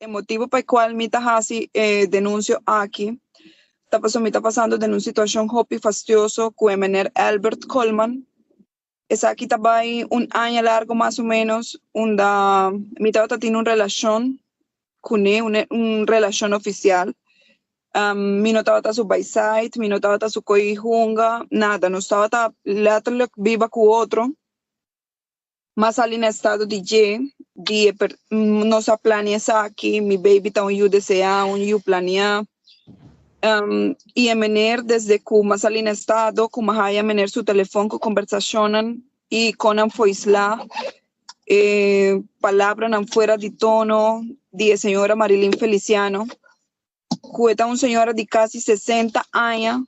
El motivo para el cual mi hasi denuncio aquí, me está pasando de una situación hopi fastidioso con el Albert Coleman. Es aquí también un año largo más o menos, donde mi tiene una relación con él, una relación oficial. Mi no estaba su by side, mi no estaba su coijunga, nada, no estaba lateral viva con otro. Mas ali no estado de nossa planeação aqui, mi baby está um desejar, planear. E a maneira desde que mas ali no estado, como a maneira seu telefone com conversacionam e com foi lá, palavra não fora de tono, de senhora Marilyn Feliciano, que é uma senhora de quase 60 anos,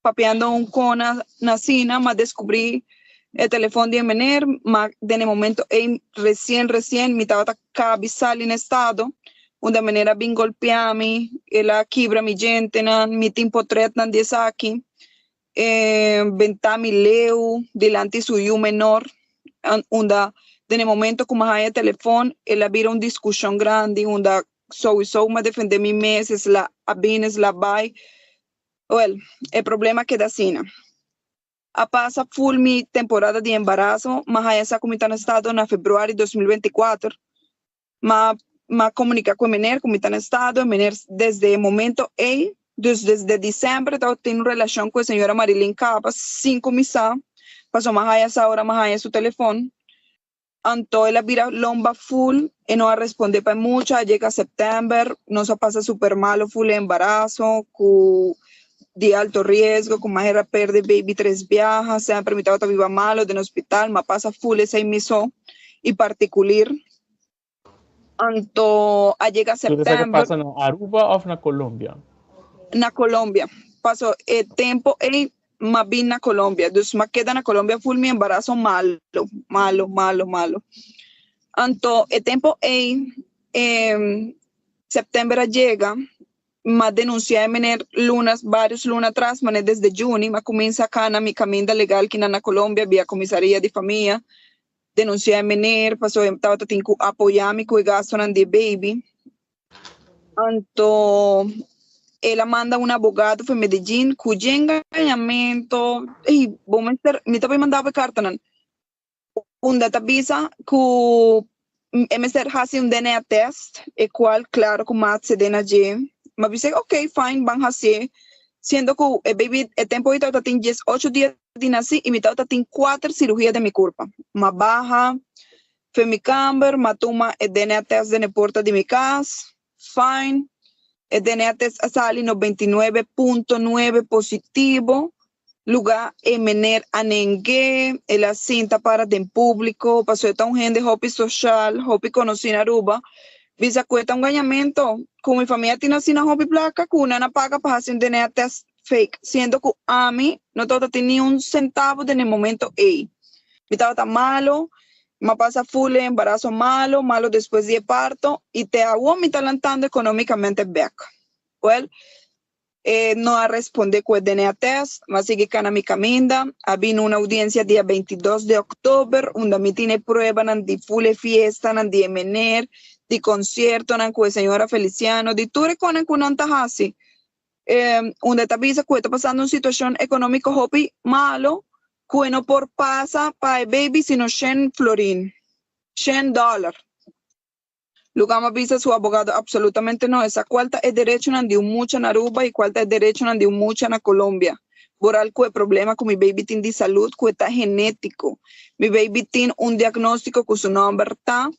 papeando cona na cena, mas descobri el teléfono de manera, mas en el momento recién mi estaba cabizal en estado, de manera bien golpeada la quibra mi gente, mi tiempo tretan de aquí, venta mi leo, delante suyo menor, donde en el momento como hay el teléfono, él había una discusión grande, donde sowieso me defende mi meses, la abines, la bay, well, el problema queda así, ¿no? A pasa full mi temporada de embarazo, mas haya esa comida en estado en febrero de 2024. Ma comunica con Mener, comida en estado, Mener desde el momento desde diciembre, tengo una relación con la señora Marilyn Capas, 5 meses, pasó más allá esa hora, más allá su teléfono. Entonces la vira lomba full, y no responde para mucho, llega a septiembre, no se pasa súper malo, full embarazo, de alto riesgo, como era perder baby 3 viajes, se han permitido que viva malo en el hospital, me pasa full ese emisor y particular. Entonces, llega septiembre. ¿Qué pasa en Aruba o en Colombia? En Colombia. Pasó el tiempo más bien en Colombia. Entonces, me queda en Colombia full mi embarazo malo. Entonces, el tiempo septiembre llega, me denuncié varios lunas atrás, desde junio, me comienza acá en mi camino legal que en Colombia, vía comisaría de familia, denuncié a Mener, pasó, estaba teniendo apoyarme con el gasto de baby. Entonces, él manda un abogado de Medellín, cuyo engañamiento, me estaba mandando carta, un database que MSR hace un DNA test, el cual, claro, como se DNA. Me dice, ok, fine, van a hacer, siendo que el baby, el tiempo de tiene 18 días de nacer y mi tata tiene 4 cirugías de mi cuerpo. Me baja, fue mi camber, me toma el DNA test de la puerta de mi casa, fine. El DNA test sale 99.9 positivo. Lugar emener anengue, la cinta para en público, pasó esta un gente hopi social, hopi conocido en Aruba, visa cuesta un engañamiento, con mi familia tiene así una hopi placa, con una paga para hacer un DNA test fake, siendo que a mí no tenía ni un centavo en el momento mi estaba tan malo, me pasa full embarazo malo después de parto, y te hago mi talentando económicamente back. Well, no ha respondido con el DNA test, va a seguir con mi camino. Había una audiencia día 22 de octubre, donde me tiene prueba de full fiesta, de mener, de concierto, con la señora Feliciano, de todo con un tajasi, donde te avisa que está pasando una situación económica hopi malo, que no por pasa para el baby, sino 100 florín, $100. Lugar me avisa su abogado, absolutamente no. Esa cuarta es derecho de un mucho en Aruba y cuarta es derecho de un mucho en Colombia. Por algo el problema con mi baby tiene de salud, que está genético. Mi baby tiene un diagnóstico con su nombre está.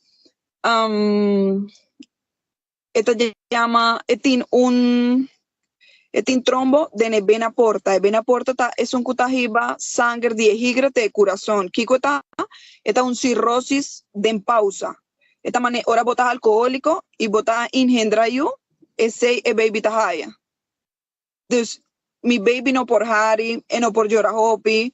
Esta llama, tiene un trombo de vena porta. Vena porta es un cutajiba sangre de hígado de corazón. Kiko está un cirrosis de pausa. Esta manera, ahora botas alcohólico y botas engendra yo, ese es baby tajaya. Entonces, mi baby no por hari, no por llorar hopi,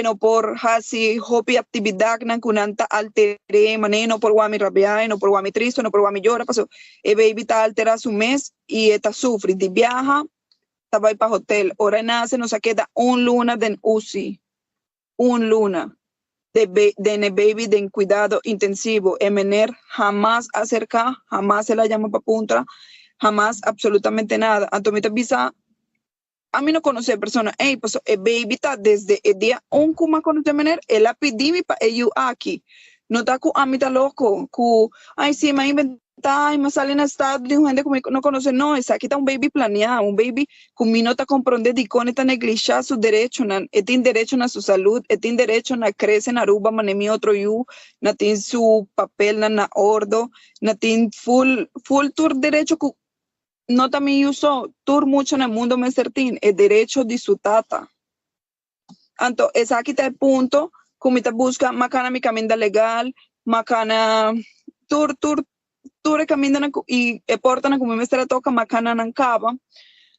no por hasi hopi actividad na kunanta altere, mané, no por guami rabia, no por guami triste, no por guami llora, pasó, el baby está altera su mes y está sufre, de viaja, está va para hotel, ahora nace, nos queda un luna de UCI, un luna. de baby de cuidado intensivo, emener jamás acerca, jamás se la llama para punta, jamás absolutamente nada. Antomita visa, a mí no conoce persona, hey, pues baby está desde el día un kuma conoce emener, el apidimi pa ello aquí. No está cu amita loco, cu, ay, sí, me inventar, ay, me sale en estado de gente que no conoce, no, es aquí está un baby planeado, un baby que mi no está comprende de con esta negligencia sus derechos, tiene derecho a su salud, tiene derecho a crecer en Aruba, manemi otro yu, na tiene su papel na ordo, na tiene full tour derecho que no también uso tour mucho en el mundo me certín, el derecho de su tata. Anto, es aquí está el punto, como te busca, macana mi camina legal, macana tour camina y portan como me se toca macana nancaba.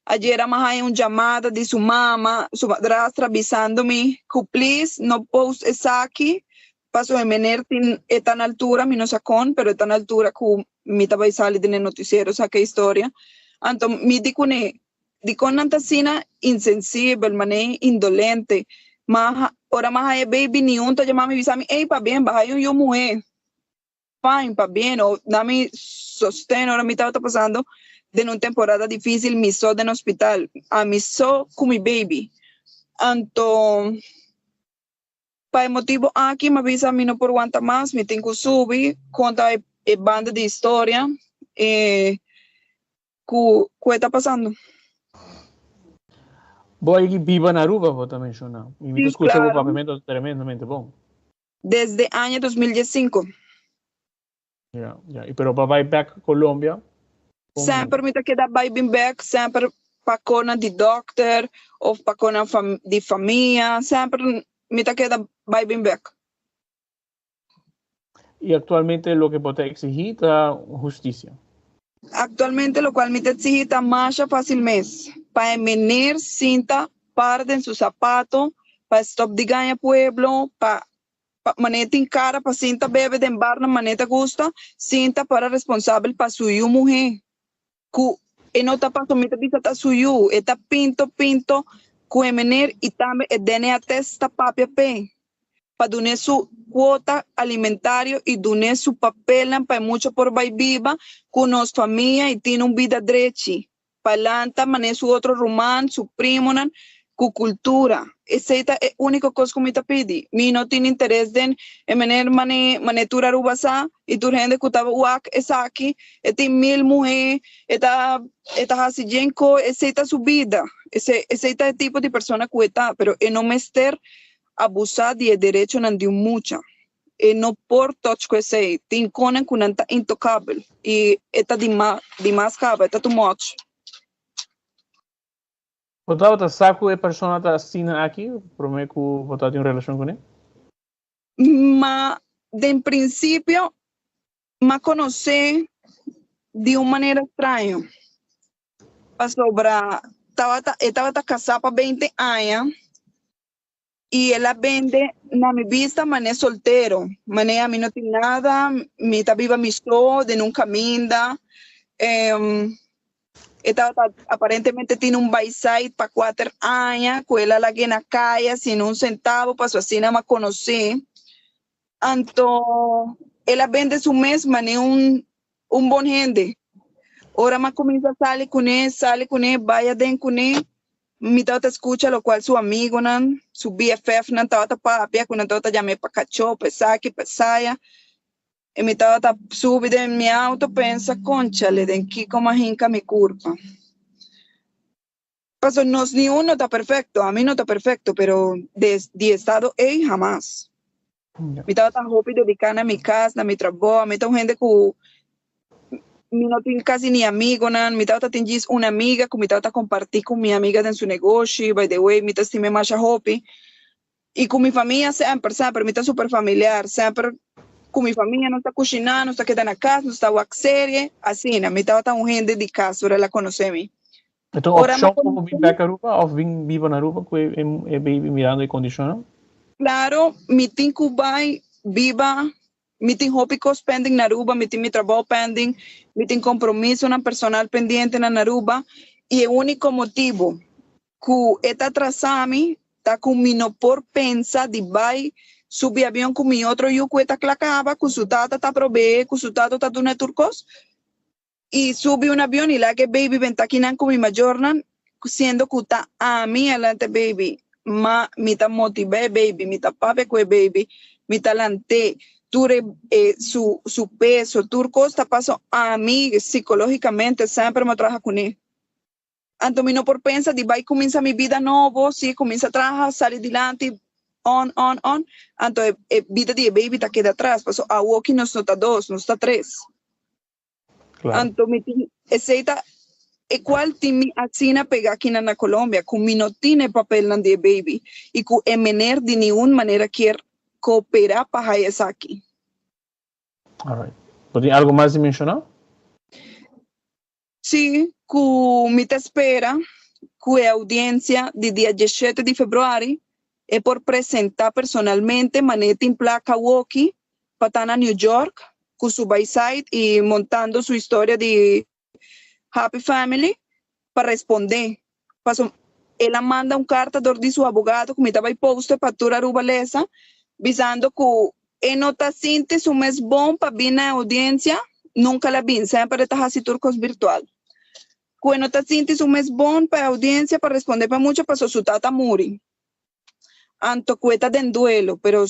Ayer más hay un llamada de su mamá, su madrastra avisándome que please no post es aquí, paso de mener tan altura, mi no sacón, pero tan altura que mi estaba y sale de noticiero, saqué historia. Anto, mi dicone antasina insensible, mané indolente, más, ahora más hay baby ni un te llama mi visami, hey, pa bien, baja yo mujer, fine, pa bien, o dame sostén, ahora mi estaba pasando de una temporada difícil, me so en hospital, a mi so con mi baby. Anto, para el motivo aquí me avisa a mí no por aguanta más, me tengo que subir, conta banda de historia, ¿qué está pasando? Voy viva en Aruba, vos también, Shona. Y me Sí, escuché claro. un papamento tremendamente bueno. Desde año 2015. Ya, ya. Pero para ir back a Colombia, Sempre me queda vibing back, sempre para cona de doctor, ou para cona de família, sempre me queda vibing back. y actualmente lo que vos te exigís es justicia. Actualmente, lo cual me exige más fácil mes, para menir cinta, par en su zapato, para stop de ganha pueblo, para maneta en cara, para cinta bebe de embarna, maneta gusta, cinta para responsable para su mujer. E não está para somente bisa ta suyu, eta pinto kuemener e também dene até esta papia pe. Para donar su cuota alimentario y donar su papel para mucho por vai viva con nos familia y tiene un vida drechi. Palanta, mané su otro román, su primo, cu cultura. Esa es la única cosa que me pidi. Mi no tiene interés en maner mané turarubasa y tu gente que estaba uak es aquí, eti mil mujeres, esta hasijenko, esa es su vida. Ese es el tipo de persona que está, pero no me ester abusar de derecho de mucha. No por touch que sei, tem conan kunanta intocável e eta demais caba, eta too much. ¿Vos saco de persona que está aquí? ¿Promete que vos tiene una relación con él? Ma, de princípio, ma conocer de uma maneira estranha. Estava casada para 20 anos y ella vende na mi vista mané soltero, mané a mí no tiene nada, mi está viva mi so, de nunca minda, aparentemente tiene un bayside para 4 años, que ella la que na calle sin un centavo, pasó así nada más conocer, anto, ella vende su mes, mané un buen gente, ahora más comienza a salir con él, vaya den con él, mi tata escucha lo cual su amigo nan, su BFF nan tata papia kuna tata llamé pa cacho, pesaki, pesaya. Y mi tata sube de mi auto, pensa, conchale, de aquí como hinca mi culpa. Paso, no es ni uno está perfecto, a mí no está perfecto, pero de estado jamás. Yeah. Mi tata hopi dedicada a mi casa, a mi trabajo, a mi tata gente que mi no tengo casi ni amigo, nan. Mi tata tiene una amiga, que mi tata compartí con mi amiga en su negocio, by the way, mi tata tiene más hopi. Y con mi familia siempre, mi tata súper familiar, siempre con mi familia no está cocinando, no está quedando en la casa, no está watch serie, así, mi tata un gente dedicada, ahora la conoce a mí. ¿Es una opción como vivir back a Aruba o vivir en Aruba que es mirando y condicionado? Claro, mi team Kubai viva, mi team Hopico pending en Aruba, mi team mi trabajo pending, mi team compromiso una personal pendiente en Aruba y el único motivo que está atrasami está con mi no por pensa de vai subi avião com mi outro yu cueta clacaba, com su tata tá probe, com su tata tá dune turcos, e subi un avión y la que baby ventaquinan con mi mayornan, siendo que ta a mí adelante baby, ma mi ta motive baby, mi ta pape kwe baby, mi talante, ture su peso, turcos ta paso a mí psicológicamente, siempre me trabaja con él. Antomino por pensa, de vai comienza mi vida novo, sí, comienza a trabajar, sale adelante, on. Anto vida de baby ta queda atrás, paso a walking nos nota 2, nos está 3. Claro. Anto mi aceita e qual timi asina pega aqui na Colômbia, com mi não tiene papel na de baby, e com emener de nenhuma maneira quer cooperar para isso aqui. All right. ¿Tem algo mais de mencionar? Sim, com me te espera, com a audiência de dia 17 de fevereiro, é por apresentar personalmente maneta em placa walkie para estar na New York, com su Bayside e montando sua história de Happy Family para responder. Ela manda carta de seu advogado, que me estava posto para turar a beleza, visando que não está sintiendo um mês bom para vir na audiência, nunca la vi, sempre está assim turcos virtual. Que não está sintiendo um mês bom para a audiência, para responder para muito, para su tata muri. Anto que está en duelo, pero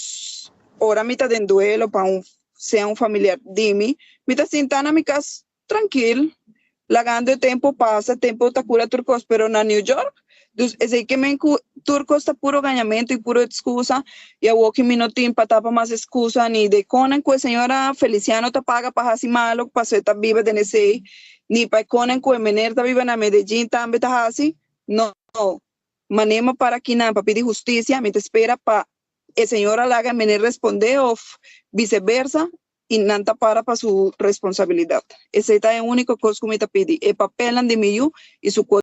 ahora me está en duelo para ser un familiar de mí, me está sentando en mi casa tranquilo, lagando el tiempo pasa, tiempo está cura turcos, pero en New York, es que me turcos está puro ganamiento y puro excusa, y a walking me no tiene para más excusa, ni de conan que señora Feliciano te paga para así malo, para ser tan viva de nese, ni para conan que mener ta viva en Medellín, también está así, no. Manema para que para pedir justicia, me te espera para el señor Alaga me responde o viceversa y nanta para su responsabilidad. Ese es el único cosa que me te pide, el papel de mi y su